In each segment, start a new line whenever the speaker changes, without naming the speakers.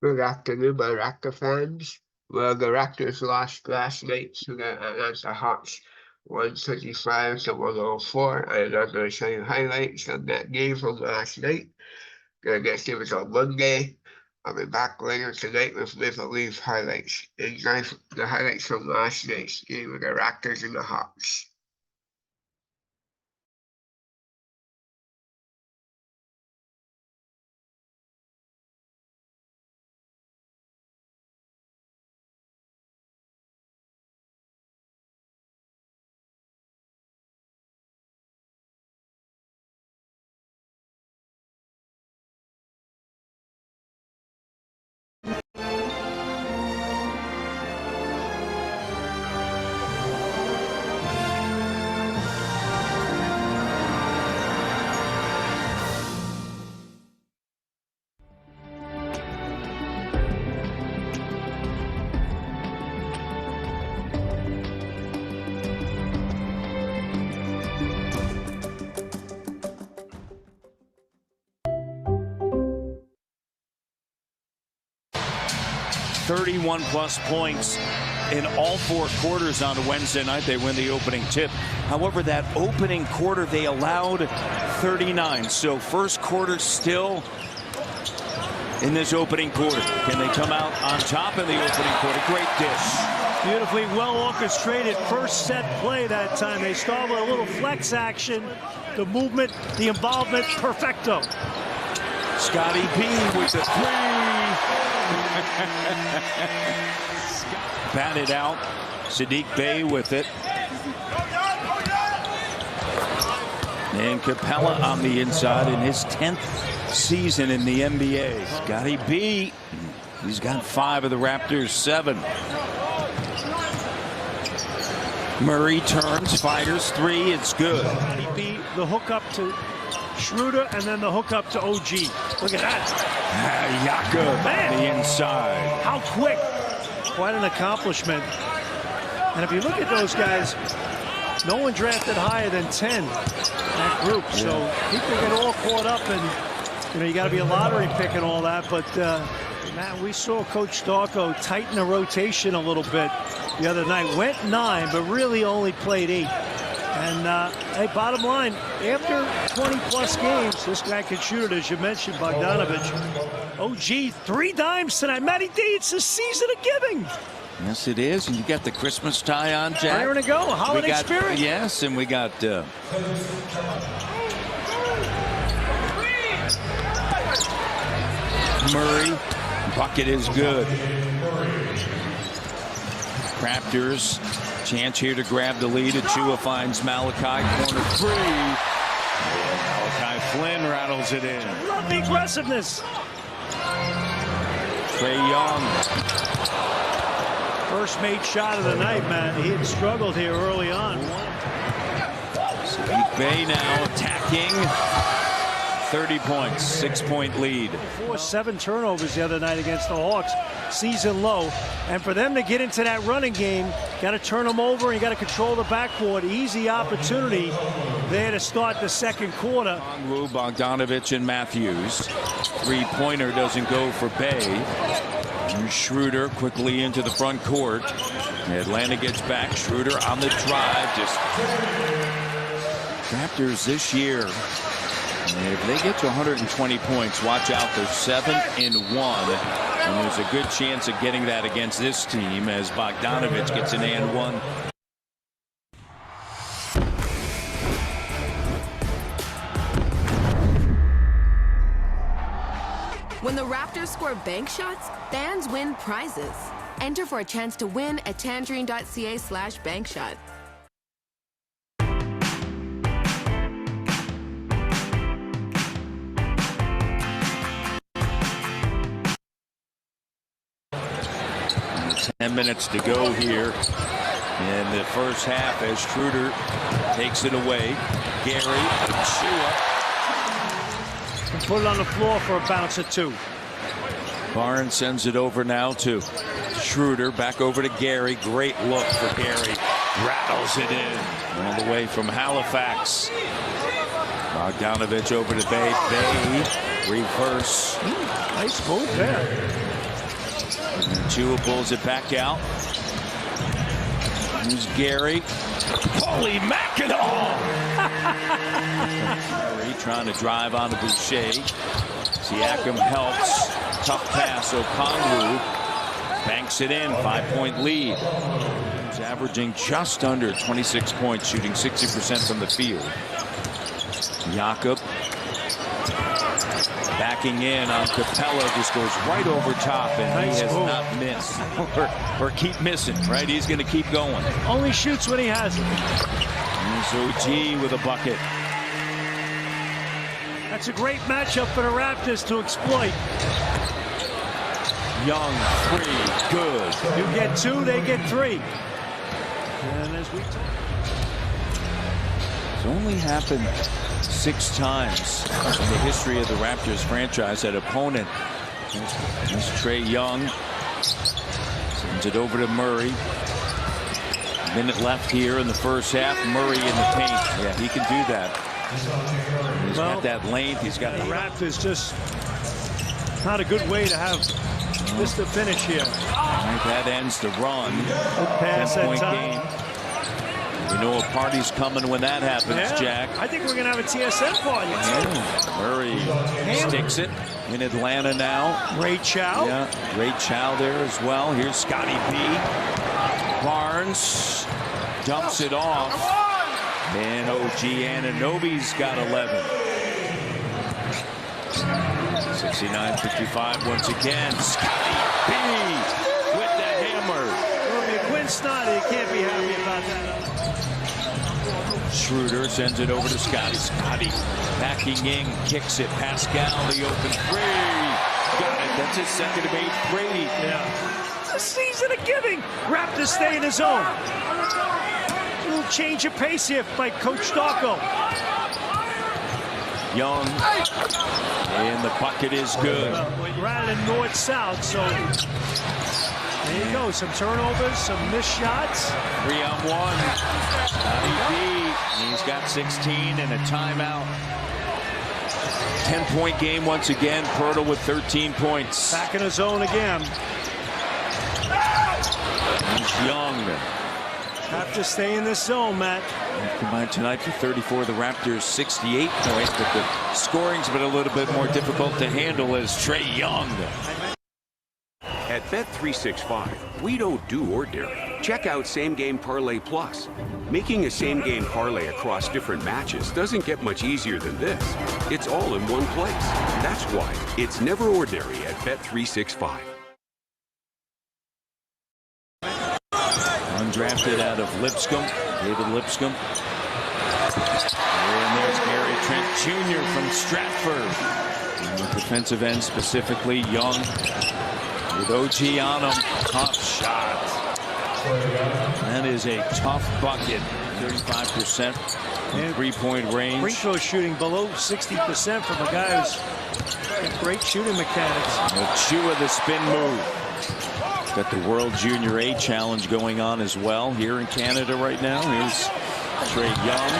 Good afternoon, my Raptor fans. Well, the Raptors lost last night to the Atlanta Hawks, 125 to 104, and I'm going to show you highlights of that game from last night. Gonna get it on Monday. I'll be back later tonight with Maple Leaf highlights. Enjoy the highlights from last night's game with the Raptors and the Hawks.
+31 points in all four quarters on Wednesday night. They win the opening tip. However, that opening quarter, they allowed 39. So first quarter still in this opening quarter. Can they come out on top in the opening quarter? Great dish.
Beautifully well orchestrated first set play that time. They start with a little flex action. The movement, the involvement, perfecto.
Scotty P with the three. Batted out. Sadiq Bey with it. And Capella on the inside in his 10th season in the NBA. Scotty B, he's got 5 of the Raptors' 7. Murray turns, fires 3, it's good.
Scotty B, the hook up to Schroeder, and then the hook up to OG. Look at that.
Jakob on the inside.
How quick. Quite an accomplishment. And if you look at those guys, no one drafted higher than 10 in that group. Yeah. So people get all caught up, and you got to be a lottery pick and all that. But Matt, we saw Coach Darko tighten the rotation a little bit the other night. Went 9, but really only played 8. And, hey, bottom line, after 20-plus games, this guy can shoot it, as you mentioned, Bogdanovich. OG, 3 dimes tonight. Matty D, it's the season of giving.
Yes, it is. And you got the Christmas tie on, Jack.
Raring to go. Holiday spirit.
Yes, and we got... Murray. Bucket is good. Raptors. Chance here to grab the lead. Achua finds Malachi. Corner 3. Malachi Flynn rattles it in.
Love the aggressiveness.
Trae Young.
First made shot of the night, man. He had struggled here early on.
Sadiq Bey now attacking. 30 points, 6-point lead.
7 turnovers the other night against the Hawks. Season low. And for them to get into that running game, got to turn them over and you got to control the backcourt. Easy opportunity there to start the second quarter.
Bogdanovich and Matthews. 3-pointer doesn't go for Bey. And Schroeder quickly into the front court. Atlanta gets back. Schroeder on the drive. Just Raptors this year. If they get to 120 points, watch out. They're 7-1. And there's a good chance of getting that against this team as Bogdanovich gets an and 1.
When the Raptors score bank shots, fans win prizes. Enter for a chance to win at tangerine.ca/bankshot.
Ten minutes to go here in the first half as Schroeder takes it away. Gary,
and put it on the floor for a bounce of 2.
Barnes sends it over now to Schroeder. Back over to Gary. Great look for Gary. Rattles it in all the way from Halifax. Bogdanovich over to Bay. Bay reverse.
Nice move there.
And Chua pulls it back out. Here's Gary. Holy Mackinac! Gary trying to drive onto Boucher. Siakam helps. Tough pass. Okongwu banks it in. 5-point lead. He's averaging just under 26 points, shooting 60% from the field. Jakob backing in on Capella, just goes right over top, and he has not missed or keep missing, right? He's going to keep going.
Only shoots when he has it.
Here's OG with a bucket.
That's a great matchup for the Raptors to exploit.
Young, 3, good.
You get 2, they get 3. And as we talk,
it's only happened 6 times in the history of the Raptors franchise. That opponent is Trae Young. Sends it over to Murray. Minute left here in the first half. Murray in the paint. Yeah, he can do that. He's got that length. He's got
the Raptors just not a good way to have this to finish here.
Right, that ends the run.
Good pass that time.
Game. You know a party's coming when that happens, Jack.
I think we're going to have a TSN party.
Yeah. Murray sticks it in Atlanta now.
Ray Chow.
Yeah, Ray Chow there as well. Here's Scotty B. Barnes dumps it off. And OG Anunoby's got 11. 69-55 once again. Scotty B with the hammer.
Well, if you're Quinn Snyder, you can't be happy about that.
Schroeder sends it over to Scotty. Scotty backing in, kicks it. Pascal, the open 3. Got it. That's his second of 8 3.
Yeah. It's a season of giving. Raptors stay in his zone. A little change of pace here by Coach Darko.
Young. And the bucket is good.
We're out of north-south, so there you go. Some turnovers, some missed shots.
3-on-1. Scotty B. He's got 16 and a timeout. 10-point game once again. Pirtle with 13 points.
Back in his zone again.
He's Young.
Have to stay in this zone, Matt.
Combined tonight for 34. The Raptors 68 points, but the scoring's been a little bit more difficult to handle as Trae Young.
At Bet365, we don't do ordinary. Check out Same Game Parlay Plus. Making a same game parlay across different matches doesn't get much easier than this. It's all in one place. That's why it's never ordinary at Bet365.
Undrafted out of Lipscomb, David Lipscomb. And there's Gary Trent Jr. from Stratford. And the defensive end specifically, Young with OG on him. Tough shot. That is a tough bucket. 35% from three-point range.
Free throw shooting below 60% from a guy who's got great shooting mechanics.
Chua the spin move. Got the World Junior A Challenge going on as well here in Canada right now. Here's Trae Young.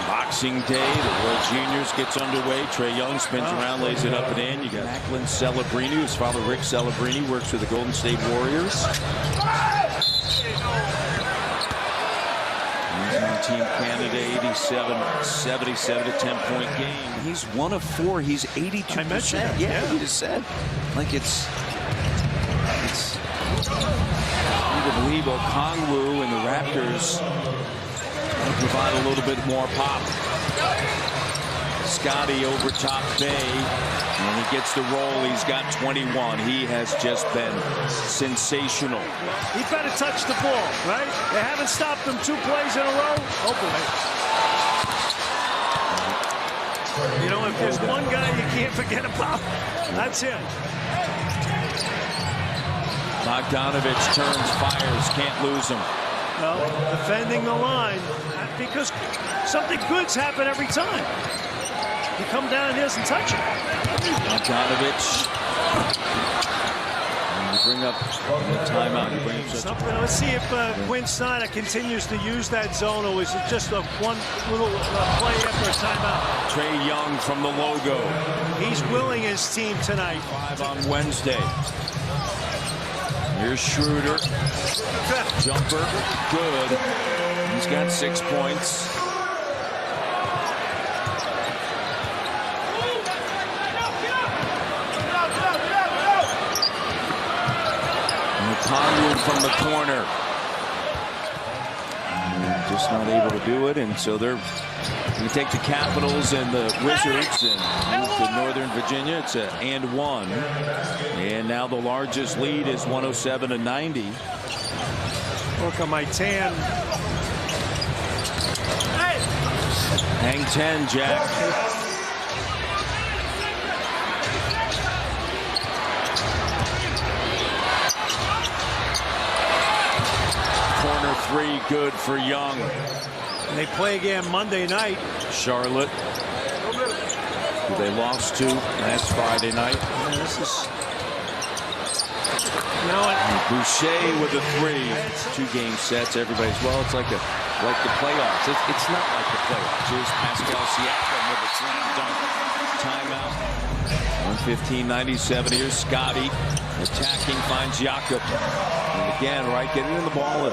Boxing Day, the World Juniors gets underway. Trae Young spins around, lays it up and in. You got Macklin Celebrini, whose father Rick Celebrini works for the Golden State Warriors. He's on Team Canada, 87-77, a 10-point game. He's 1 of 4. He's 82%. Yeah, you just said. Like it's you can believe Okongwu and the Raptors provide a little bit more pop. Scotty over top Bay, and he gets the roll. He's got 21. He has just been sensational.
He better touch the ball, right? They haven't stopped him 2 plays in a row. Oh boy. You know, if there's one guy you can't forget about, that's him.
Bogdanovich turns, fires, can't lose him.
Well, defending the line, because something good's happen every time. You come down and he doesn't touch it.
Bogdanovich. And the bring up a timeout. You bring up such a...
Let's see if Quinn Snyder continues to use that zone, or is it just a one little play after a timeout?
Trae Young from the logo.
He's willing his team tonight.
5 on Wednesday. Here's Schroeder. Jumper. Good. He's got 6 points. Conwood from the corner. And just not able to do it, and so they're going to take the Capitals and the Wizards and move to Northern Virginia. It's an and one. And now the largest lead is 107-90.
Look at my tan.
Hang 10, Jack. Corner 3, good for Young.
And they play again Monday night.
Charlotte, who they lost to last Friday night.
Yeah, this is...
Boucher with a 3. 2 game sets. Everybody's, well, it's like the playoffs. It's not like the playoffs. Here's Pascal Siakam with a slam dunk. Timeout. 115-97. Here's Scotty attacking, finds Jakob. And again, right, getting the ball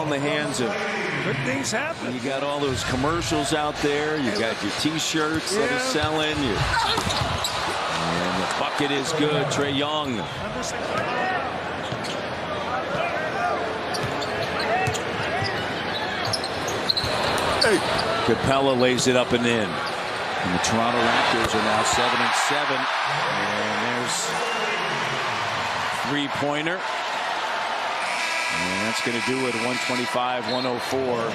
in the hands of.
Good things happen.
You got all those commercials out there. You got your T-shirts that are selling. And the bucket is good. Trae Young. Capella lays it up and in. And the Toronto Raptors are now 7-7. And there's 3-pointer. And that's going to do it. 125-104.